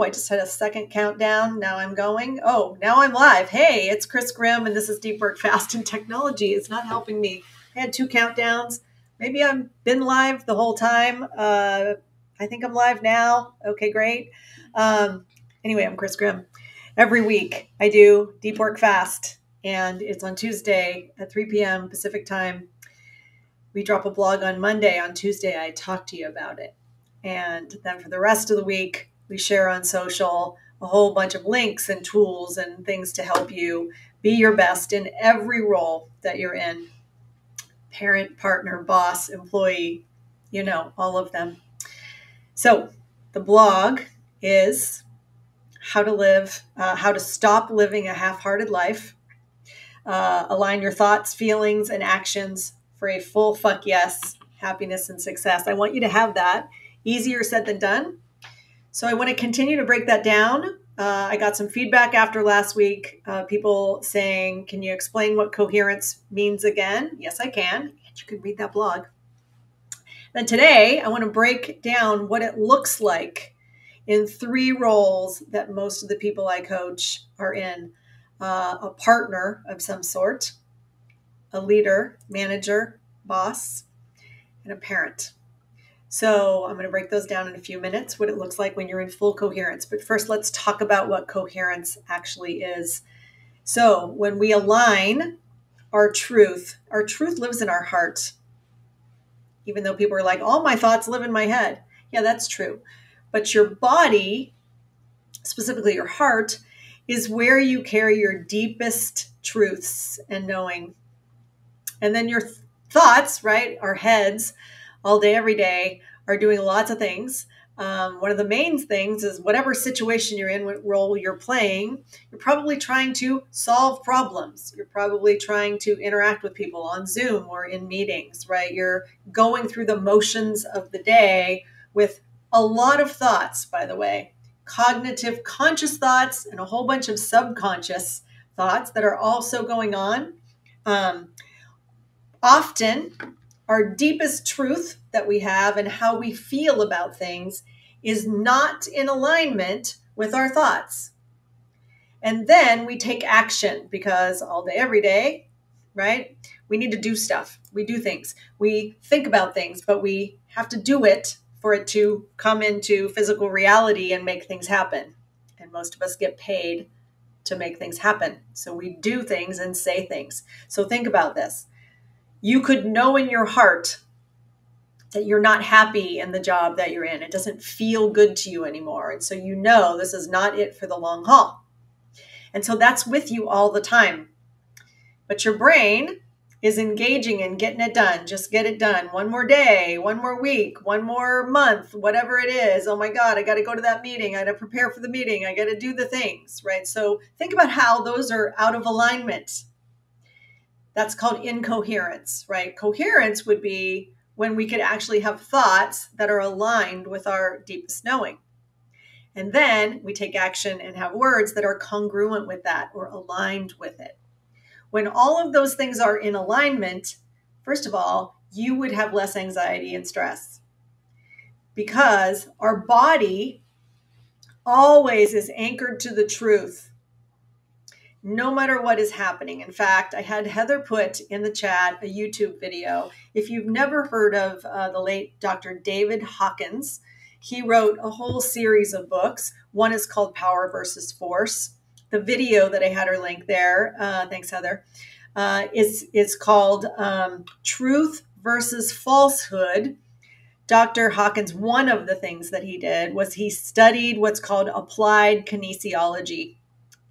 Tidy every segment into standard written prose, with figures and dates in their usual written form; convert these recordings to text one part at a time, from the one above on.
I just had a second countdown. Now I'm going. Oh, now I'm live. Hey, it's Chris Grimm, and this is Deep Work Fast, and technology is not helping me. I had 2 countdowns. Maybe I've been live the whole time. I think I'm live now. Okay, great. Anyway, I'm Chris Grimm. Every week I do Deep Work Fast, and it's on Tuesday at 3 p.m. Pacific time. We drop a blog on Monday. On Tuesday, I talk to you about it. And then for the rest of the week, we share on social a whole bunch of links and tools and things to help you be your best in every role that you're in. Parent, partner, boss, employee, all of them. So the blog is how to stop living a half-hearted life, align your thoughts, feelings, and actions for a full fuck yes, happiness and success. I want you to have that. Easier said than done. So I want to continue to break that down. I got some feedback after last week, people saying, can you explain what coherence means again? Yes, I can. You can read that blog. Then today, I want to break down what it looks like in 3 roles that most of the people I coach are in. A partner of some sort, a leader, manager, boss, and a parent. So I'm going to break those down in a few minutes, what it looks like when you're in full coherence. But first, let's talk about what coherence actually is. So when we align our truth lives in our heart. Even though people are like, all my thoughts live in my head. Yeah, that's true. But your body, specifically your heart, is where you carry your deepest truths and knowing. And then your thoughts, right, our heads, all day, every day, are doing lots of things. One of the main things is whatever situation you're in, what role you're playing, you're probably trying to solve problems. You're probably trying to interact with people on Zoom or in meetings, right? You're going through the motions of the day with a lot of thoughts, by the way, cognitive, conscious thoughts, and a whole bunch of subconscious thoughts that are also going on. Often, our deepest truth that we have and how we feel about things is not in alignment with our thoughts. And then we take action because all day, every day, right? We need to do stuff. We do things. We think about things, but we have to do it for it to come into physical reality and make things happen. And most of us get paid to make things happen. So we do things and say things. So think about this. You could know in your heart that you're not happy in the job that you're in. It doesn't feel good to you anymore. And so you know this is not it for the long haul. And so that's with you all the time. But your brain is engaging in getting it done. Just get it done. One more day, one more week, one more month, whatever it is. Oh my God, I got to go to that meeting. I got to prepare for the meeting. I got to do the things, right? So think about how those are out of alignment. That's called incoherence, right? Coherence would be when we could actually have thoughts that are aligned with our deepest knowing. And then we take action and have words that are congruent with that or aligned with it. When all of those things are in alignment, first of all, you would have less anxiety and stress because our body always is anchored to the truth, no matter what is happening. In fact, I had Heather put in the chat a YouTube video. If you've never heard of the late Dr. David Hawkins, he wrote a whole series of books. One is called Power versus Force. The video that I had her link there, thanks Heather, is called Truth versus Falsehood. Dr. Hawkins, one of the things that he did was he studied what's called applied kinesiology.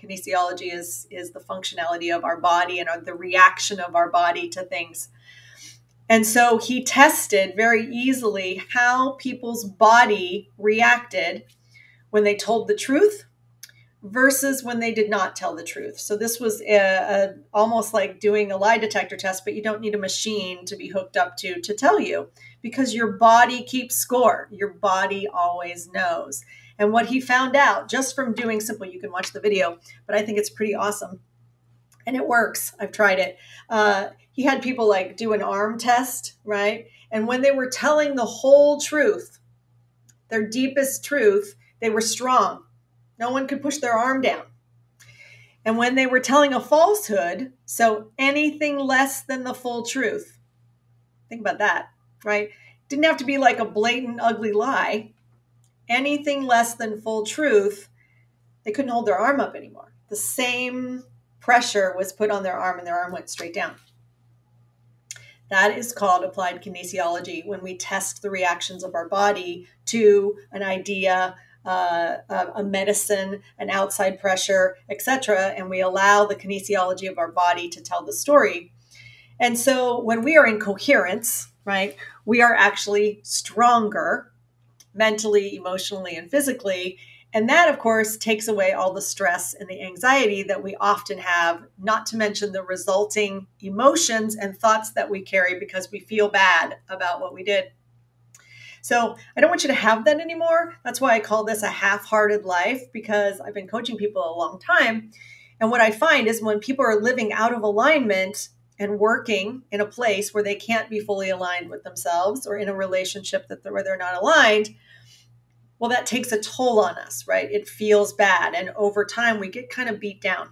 Kinesiology is the functionality of our body and the reaction of our body to things. And so he tested very easily how people's body reacted when they told the truth versus when they did not tell the truth. So this was almost like doing a lie detector test, but you don't need a machine to be hooked up to tell you because your body keeps score. Your body always knows. And what he found out just from doing simple, you can watch the video, but I think it's pretty awesome. And it works. I've tried it. He had people like do an arm test, right? And when they were telling the whole truth, their deepest truth, they were strong. No one could push their arm down. And when they were telling a falsehood, so anything less than the full truth, think about that, right? Didn't have to be like a blatant, ugly lie. Anything less than full truth, they couldn't hold their arm up anymore. The same pressure was put on their arm and their arm went straight down. That is called applied kinesiology, when we test the reactions of our body to an idea, a medicine, an outside pressure, etc., and we allow the kinesiology of our body to tell the story. And so when we are in coherence, right, we are actually stronger mentally, emotionally, and physically. And that, of course, takes away all the stress and the anxiety that we often have, not to mention the resulting emotions and thoughts that we carry because we feel bad about what we did. So I don't want you to have that anymore. That's why I call this a half-hearted life, because I've been coaching people a long time. And what I find is when people are living out of alignment and working in a place where they can't be fully aligned with themselves, or in a relationship where they're not aligned, well, that takes a toll on us, right? It feels bad. And over time, we get kind of beat down.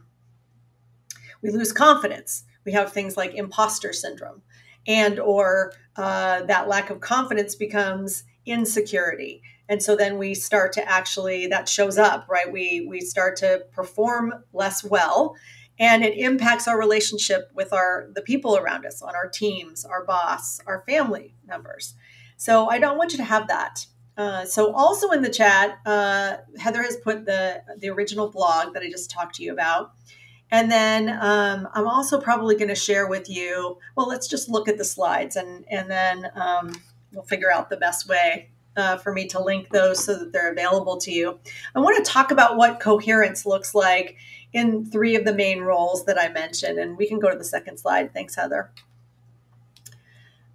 We lose confidence. We have things like imposter syndrome, or that lack of confidence becomes insecurity. And so then we start to actually, that shows up, right? We start to perform less well, and it impacts our relationship with the people around us, on our teams, our boss, our family members. So I don't want you to have that. So also in the chat, Heather has put the original blog that I just talked to you about. And then I'm also probably going to share with you, well, let's just look at the slides, and then we'll figure out the best way for me to link those so that they're available to you. I want to talk about what coherence looks like in 3 of the main roles that I mentioned, and we can go to the second slide. Thanks, Heather.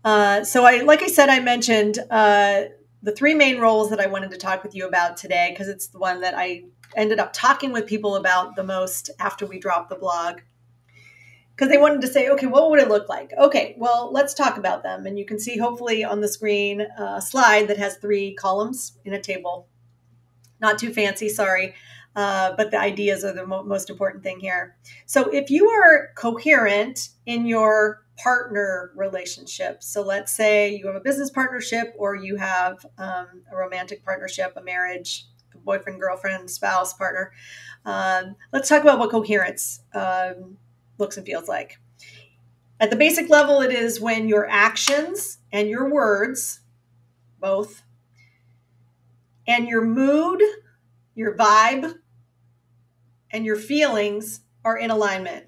Like I said, I mentioned the 3 main roles that I wanted to talk with you about today, because it's the one that I ended up talking with people about the most after we dropped the blog, because they wanted to say, okay, what would it look like? Okay, well, let's talk about them. And you can see hopefully on the screen a slide that has 3 columns in a table. Not too fancy, sorry, but the ideas are the most important thing here. So if you are coherent in your partner relationship, so let's say you have a business partnership, or you have a romantic partnership, a marriage, a boyfriend, girlfriend, spouse, partner. Let's talk about what coherence looks and feels like. At the basic level, it is when your actions and your words, both, and your mood, your vibe, and your feelings are in alignment.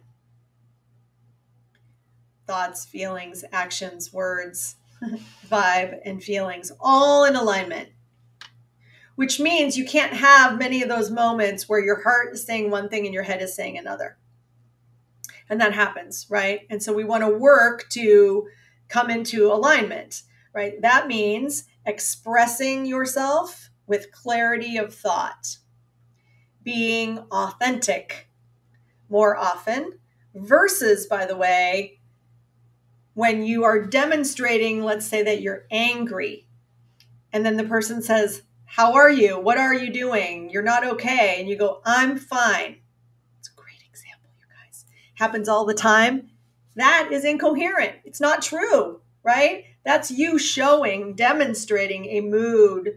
Thoughts, feelings, actions, words, vibe, and feelings, all in alignment. Which means you can't have many of those moments where your heart is saying one thing and your head is saying another. And that happens, right? And so we want to work to come into alignment, right? That means expressing yourself with clarity of thought, being authentic more often, versus, by the way, when you are demonstrating, let's say that you're angry, and then the person says, how are you? What are you doing? You're not okay. And you go, I'm fine. It's a great example, you guys. Happens all the time. That is incoherent. It's not true, right? That's you showing, demonstrating a mood,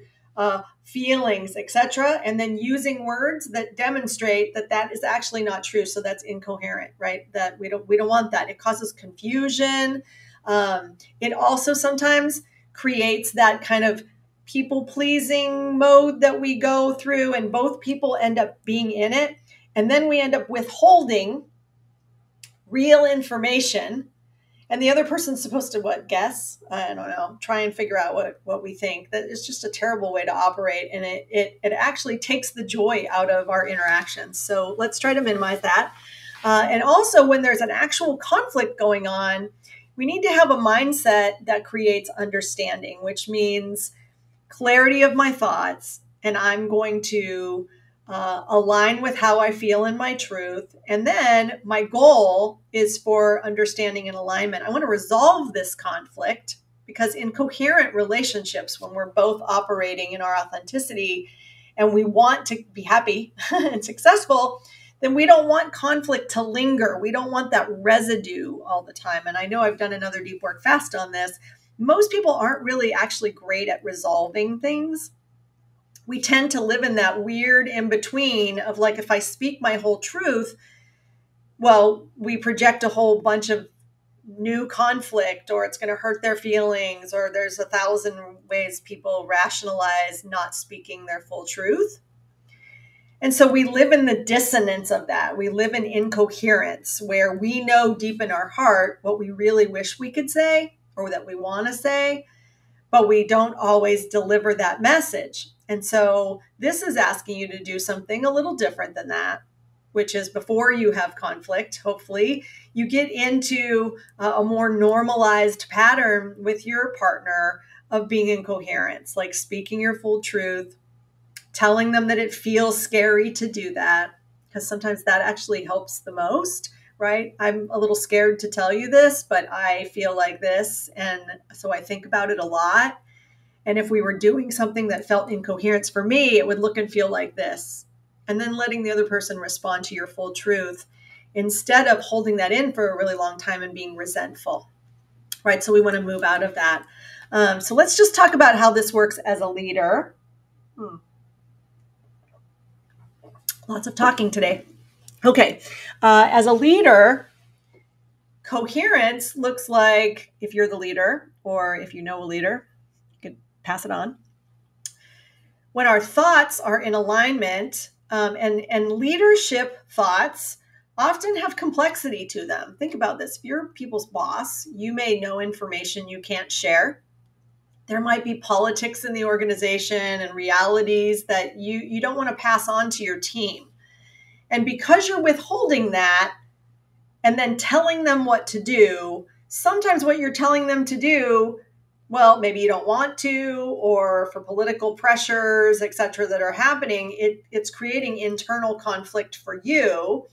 feelings, etc., and then using words that demonstrate that that is actually not true. So that's incoherent, right? That we don't want that. It causes confusion. It also sometimes creates that kind of people-pleasing mode that we go through, and both people end up being in it. And then we end up withholding real information. And the other person's supposed to guess? I don't know, try and figure out what we think. That is just a terrible way to operate. And it actually takes the joy out of our interactions. So let's try to minimize that. And also, when there's an actual conflict going on, we need to have a mindset that creates understanding, which means clarity of my thoughts, and I'm going to align with how I feel in my truth. And then my goal is for understanding and alignment. I want to resolve this conflict, because in coherent relationships, when we're both operating in our authenticity and we want to be happy and successful, then we don't want conflict to linger. We don't want that residue all the time. And I know I've done another deep work fast on this. Most people aren't really actually great at resolving things. We tend to live in that weird in between of like, if I speak my whole truth, well, we project a whole bunch of new conflict, or it's going to hurt their feelings, or there's 1,000 ways people rationalize not speaking their full truth. And so we live in the dissonance of that. We live in incoherence where we know deep in our heart what we really wish we could say or that we want to say, but we don't always deliver that message. And so this is asking you to do something a little different than that, which is before you have conflict, hopefully, you get into a more normalized pattern with your partner of being in coherence, like speaking your full truth, telling them that it feels scary to do that, because sometimes that actually helps the most, right? I'm a little scared to tell you this, but I feel like this. And so I think about it a lot. And if we were doing something that felt incoherence for me, it would look and feel like this. And then letting the other person respond to your full truth instead of holding that in for a really long time and being resentful, right? So we want to move out of that. So let's just talk about how this works as a leader. Lots of talking today. Okay. As a leader, coherence looks like, if you're the leader or if you know a leader, you could pass it on. When our thoughts are in alignment, and leadership thoughts often have complexity to them. Think about this. If you're people's boss, you may know information you can't share. There might be politics in the organization and realities that you don't want to pass on to your team. And because you're withholding that and then telling them what to do, sometimes what you're telling them to do, well, maybe you don't want to, or for political pressures, et cetera, that are happening, it's creating internal conflict for you,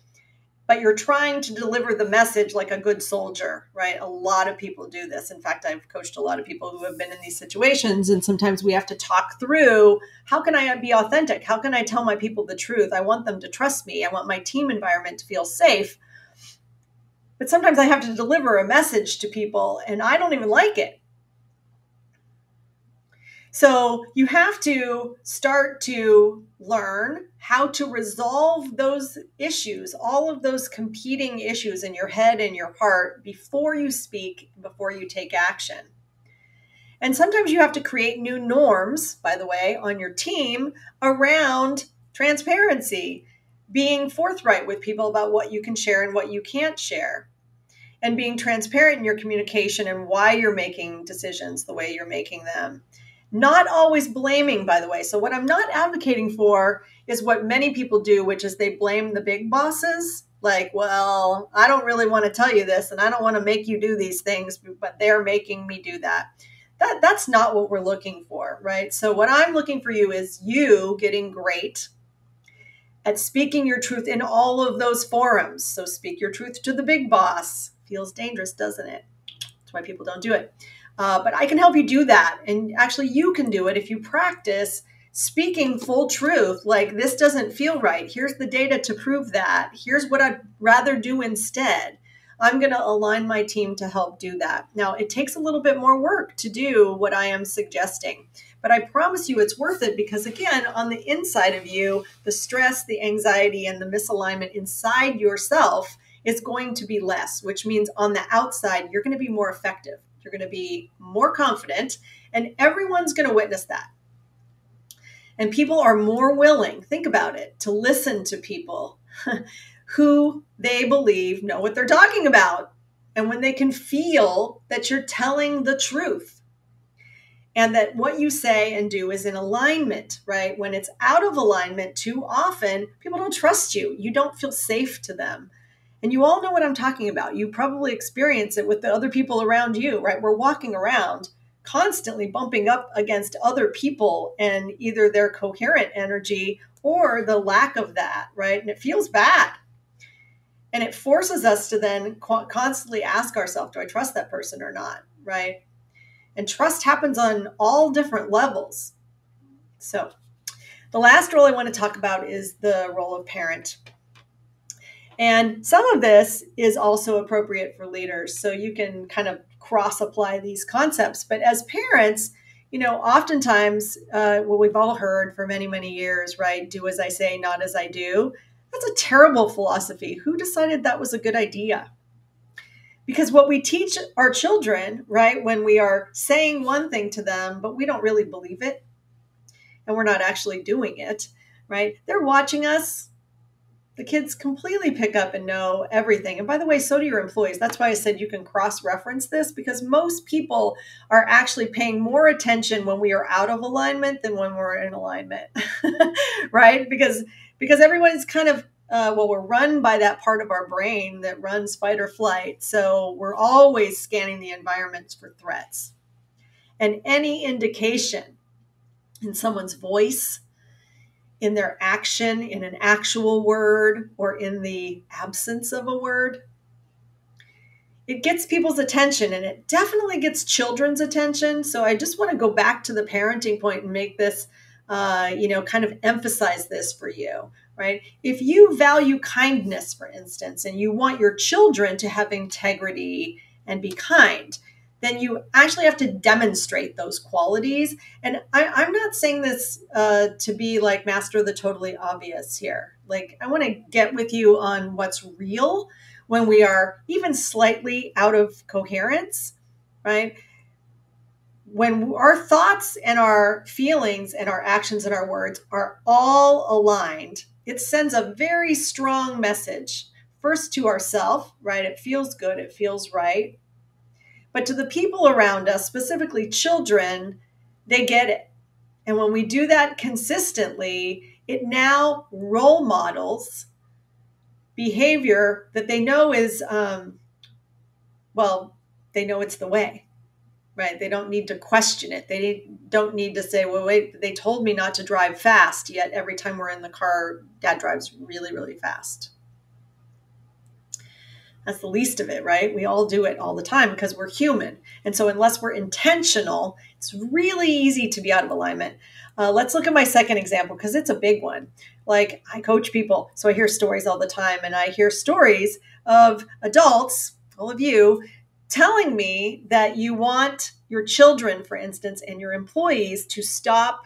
but you're trying to deliver the message like a good soldier, right? A lot of people do this. In fact, I've coached a lot of people who have been in these situations, and sometimes we have to talk through, how can I be authentic? How can I tell my people the truth? I want them to trust me. I want my team environment to feel safe. But sometimes I have to deliver a message to people, and I don't even like it. So you have to start to learn how to resolve those issues, all of those competing issues in your head and your heart before you speak, before you take action. And sometimes you have to create new norms, by the way, on your team around transparency, being forthright with people about what you can share and what you can't share, and being transparent in your communication and why you're making decisions the way you're making them. Not always blaming, by the way. So what I'm not advocating for is what many people do, which is they blame the big bosses. Like, well, I don't really want to tell you this, and I don't want to make you do these things, but they're making me do that. That's not what we're looking for, right? So what I'm looking for you is you getting great at speaking your truth in all of those forums. So speak your truth to the big boss. Feels dangerous, doesn't it? That's why people don't do it. But I can help you do that. And actually, you can do it if you practice speaking full truth. Like, this doesn't feel right. Here's the data to prove that. Here's what I'd rather do instead. I'm going to align my team to help do that. Now, it takes a little bit more work to do what I am suggesting. But I promise you it's worth it because, again, on the inside of you, the stress, the anxiety, and the misalignment inside yourself is going to be less, which means on the outside, you're going to be more effective. You're going to be more confident, and everyone's going to witness that. And people are more willing, think about it, to listen to people who they believe know what they're talking about. And when they can feel that you're telling the truth and that what you say and do is in alignment, right? When it's out of alignment too often, people don't trust you. You don't feel safe to them. And you all know what I'm talking about. You probably experience it with the other people around you, right? We're walking around constantly bumping up against other people and either their coherent energy or the lack of that, right? And it feels bad. And it forces us to then constantly ask ourselves, do I trust that person or not, right? And trust happens on all different levels. So The last role I want to talk about is the role of parent. And some of this is also appropriate for leaders. So you can kind of cross apply these concepts. But as parents, oftentimes what we've all heard for many, many years, right? Do as I say, not as I do. That's a terrible philosophy. Who decided that was a good idea? Because what we teach our children, right, when we are saying one thing to them, but we don't really believe it, and we're not actually doing it, right? They're watching us. The kids completely pick up and know everything. And by the way, so do your employees. That's why I said you can cross-reference this, because most people are actually paying more attention when we are out of alignment than when we're in alignment, right? Because everyone's kind of, we're run by that part of our brain that runs fight or flight. So we're always scanning the environments for threats. And any indication in someone's voice, in their action, in an actual word, or in the absence of a word, it gets people's attention, and it definitely gets children's attention. So I just want to go back to the parenting point and make this, kind of emphasize this for you, right? If you value kindness, for instance, and you want your children to have integrity and be kind, then you actually have to demonstrate those qualities. And I'm not saying this to be like master the totally obvious here. Like, I want to get with you on what's real when we are even slightly out of coherence, right? When our thoughts and our feelings and our actions and our words are all aligned, it sends a very strong message, first to ourselves, right? It feels good, it feels right. But to the people around us, specifically children, they get it. And when we do that consistently, it now role models behavior that they know is, they know it's the way, right? They don't need to question it. They don't need to say, well, wait, they told me not to drive fast, yet every time we're in the car, Dad drives really, really fast. That's the least of it, right? We all do it all the time because we're human. And so unless we're intentional, it's really easy to be out of alignment. Let's look at my second example, because it's a big one. Like, I coach people, so I hear stories all the time, and I hear stories of adults, all of you, telling me that you want your children, for instance, and your employees to stop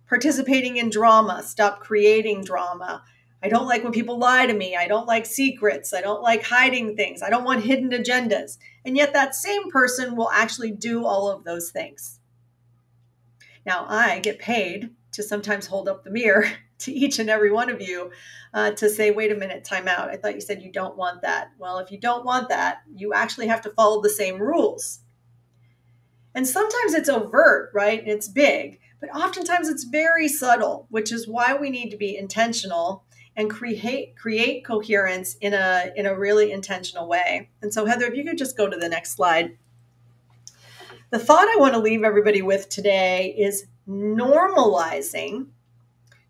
participating in drama, stop creating drama. I don't like when people lie to me. I don't like secrets. I don't like hiding things. I don't want hidden agendas. And yet that same person will actually do all of those things. Now, I get paid to sometimes hold up the mirror to each and every one of you to say, wait a minute, time out. I thought you said you don't want that. Well, if you don't want that, you actually have to follow the same rules. And sometimes it's overt, right? And it's big, but oftentimes it's very subtle, which is why we need to be intentional and create coherence in a really intentional way. And so, Heather, if you could just go to the next slide. The thought I want to leave everybody with today is normalizing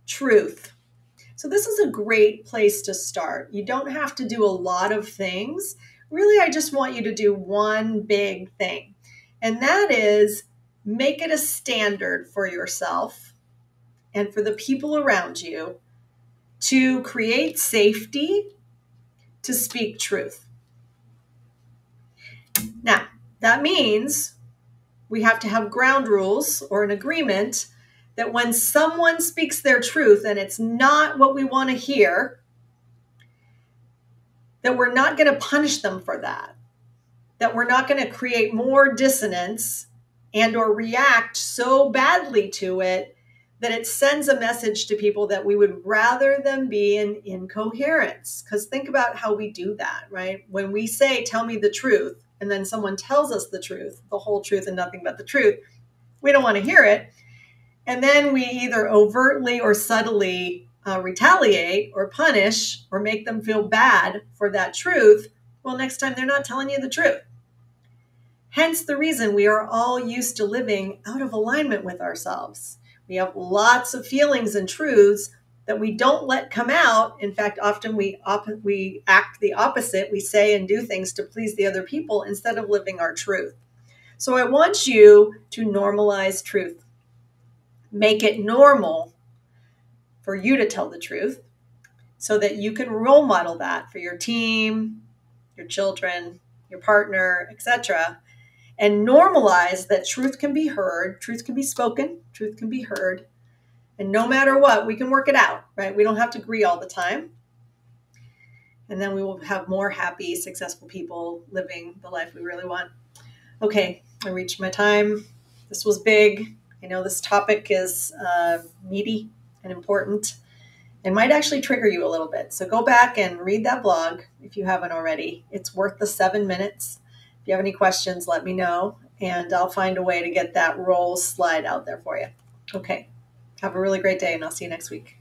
truth. So this is a great place to start. You don't have to do a lot of things. Really, I just want you to do one big thing. And that is make it a standard for yourself and for the people around you to create safety, to speak truth. Now, that means we have to have ground rules or an agreement that when someone speaks their truth and it's not what we want to hear, that we're not going to punish them for that, that we're not going to create more dissonance and or react so badly to it that it sends a message to people that we would rather them be in incoherence. Because think about how we do that, right? When we say, tell me the truth, and then someone tells us the truth, the whole truth and nothing but the truth, we don't want to hear it. And then we either overtly or subtly retaliate or punish or make them feel bad for that truth. Well, next time they're not telling you the truth. Hence the reason we are all used to living out of alignment with ourselves. We have lots of feelings and truths that we don't let come out. In fact, often we act the opposite. We say and do things to please the other people instead of living our truth. So I want you to normalize truth. Make it normal for you to tell the truth so that you can role model that for your team, your children, your partner, etc., and normalize that truth can be heard, truth can be spoken, truth can be heard. And no matter what, we can work it out, right? We don't have to agree all the time. And then we will have more happy, successful people living the life we really want. Okay, I reached my time. This was big. I know this topic is meaty and important and might actually trigger you a little bit. So go back and read that blog if you haven't already. It's worth the 7 minutes. If you have any questions, let me know, and I'll find a way to get that roll slide out there for you. Okay, have a really great day, and I'll see you next week.